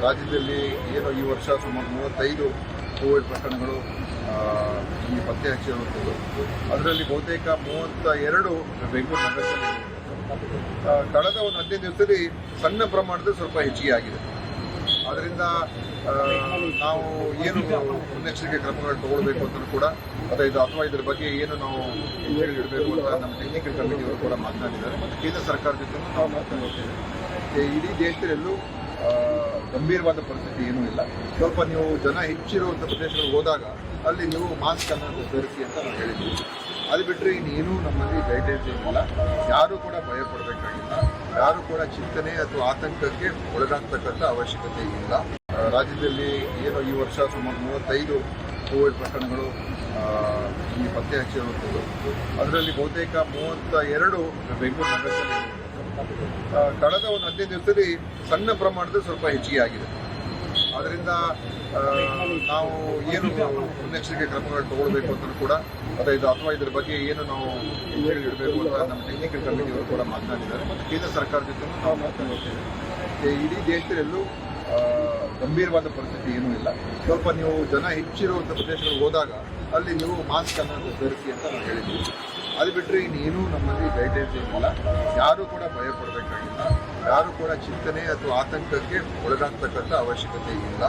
ರಾಜ್ಯದಲ್ಲಿ ಏನು ಈ ವರ್ಷ ಸುಮಾರು 35 ಕೋವಿಡ್ ಪ್ರಕರಣಗಳು ಈ ಪತ್ತೆ ಹಚ್ಚಿರುವಂಥದ್ದು. ಅದರಲ್ಲಿ ಬಹುತೇಕ 32 ಬೆಂಗಳೂರು ನಗರದಲ್ಲಿ. ಕಳೆದ ಒಂದು 15 ದಿವಸದಲ್ಲಿ ಸಣ್ಣ ಪ್ರಮಾಣದಲ್ಲಿ ಸ್ವಲ್ಪ ಹೆಚ್ಚಿಗೆ ಆಗಿದೆ. ಆದ್ದರಿಂದ ನಾವು ಏನು ಮುನ್ನೆಚ್ಚರಿಕೆ ಕ್ರಮಗಳು ತಗೊಳ್ಬೇಕು ಅಂತ ಕೂಡ ಅಥವಾ ಇದರ ಬಗ್ಗೆ ಏನು ನಾವು ಇಡಬೇಕು ಅಂತ ನಮ್ಮ ಟೆಕ್ನಿಕಲ್ ಕಮಿಟಿಯವರು ಕೂಡ ಮಾತನಾಡಿದ್ದಾರೆ. ಮತ್ತು ಕೇಂದ್ರ ಸರ್ಕಾರ ಜೊತೆ ನಾವು ಮಾತನಾಡ್ತೇವೆ. ಇಡೀ ದೇಶದಲ್ಲೂ ಗಂಭೀರವಾದ ಪರಿಸ್ಥಿತಿ ಏನೂ ಇಲ್ಲ. ಸ್ವಲ್ಪ ನೀವು ಜನ ಹೆಚ್ಚಿರುವಂಥ ಪ್ರದೇಶಗಳಿಗೆ ಹೋದಾಗ ಅಲ್ಲಿ ನೀವು ಮಾಸ್ಕ್ ಅನ್ನು ಧರಿಸಿ ಅಂತ ನಾವು ಹೇಳಿದ್ವಿ. ಅದು ಬಿಟ್ಟರೆ ಇನ್ನೇನು ನಮ್ಮಲ್ಲಿ ಗೈಡ್ಲೈನ್ಸ್ ಏನಿಲ್ಲ. ಯಾರೂ ಕೂಡ ಭಯ ಪಡಬೇಕಾಗಿಲ್ಲ. ಯಾರೂ ಕೂಡ ಚಿಂತನೆ ಅಥವಾ ಆತಂಕಕ್ಕೆ ಒಳಗಾಗ್ತಕ್ಕಂಥ ಅವಶ್ಯಕತೆ ಇಲ್ಲ. ರಾಜ್ಯದಲ್ಲಿ ಏನು ಈ ವರ್ಷ ಸುಮಾರು 35 ಕೋವಿಡ್ ಪ್ರಕರಣಗಳು ಈ ಪತ್ತೆ ಹಚ್ಚಿರುವಂಥದ್ದು. ಅದರಲ್ಲಿ ಬಹುತೇಕ 32 ಬೆಂಗಳೂರು ನಗರದಲ್ಲಿ. ಕಳೆದ ಒಂದು 15 ದಿವಸದಲ್ಲಿ ಸಣ್ಣ ಪ್ರಮಾಣದಲ್ಲಿ ಸ್ವಲ್ಪ ಹೆಚ್ಚಿಗೆ ಆಗಿದೆ. ಆದ್ದರಿಂದ ನಾವು ಏನು ಮುನ್ನೆಚ್ಚರಿಕೆ ಕ್ರಮಗಳು ತಗೊಳ್ಬೇಕು ಅಂತ ಕೂಡ ಅಥವಾ ಇದರ ಬಗ್ಗೆ ಏನು ನಾವು ಇಡಬೇಕು ಅಂತ ನಮ್ಮ ಟೆಕ್ನಿಕಲ್ ಕಮಿಟಿಯವರು ಕೂಡ ಮಾತನಾಡಿದ್ದಾರೆ. ಮತ್ತು ಕೇಂದ್ರ ಸರ್ಕಾರ ಜೊತೆ ನಾವು ಮಾತನಾಡ್ತೇವೆ. ಇಡೀ ದೇಶದಲ್ಲೂ ಗಂಭೀರವಾದ ಪರಿಸ್ಥಿತಿ ಏನೂ ಇಲ್ಲ. ಸ್ವಲ್ಪ ನೀವು ಜನ ಹೆಚ್ಚಿರುವಂಥ ಪ್ರದೇಶಗಳಿಗೆ ಹೋದಾಗ ಅಲ್ಲಿ ನೀವು ಮಾಸ್ಕ್ ಅನ್ನು ಧರಿಸಿ ಅಂತ ನಾವು ಹೇಳಿದ್ವಿ. ಅದು ಬಿಟ್ಟರೆ ಇನ್ನೇನು ನಮ್ಮಲ್ಲಿ ಗೈಡ್ಲೈನ್ಸ್ ಏನಿಲ್ಲ. ಯಾರೂ ಕೂಡ ಭಯ ಪಡಬೇಕಾಗಿಲ್ಲ. ಯಾರೂ ಕೂಡ ಚಿಂತನೆ ಅಥವಾ ಆತಂಕಕ್ಕೆ ಒಳಗಾಗ್ತಕ್ಕಂಥ ಅವಶ್ಯಕತೆ ಇಲ್ಲ.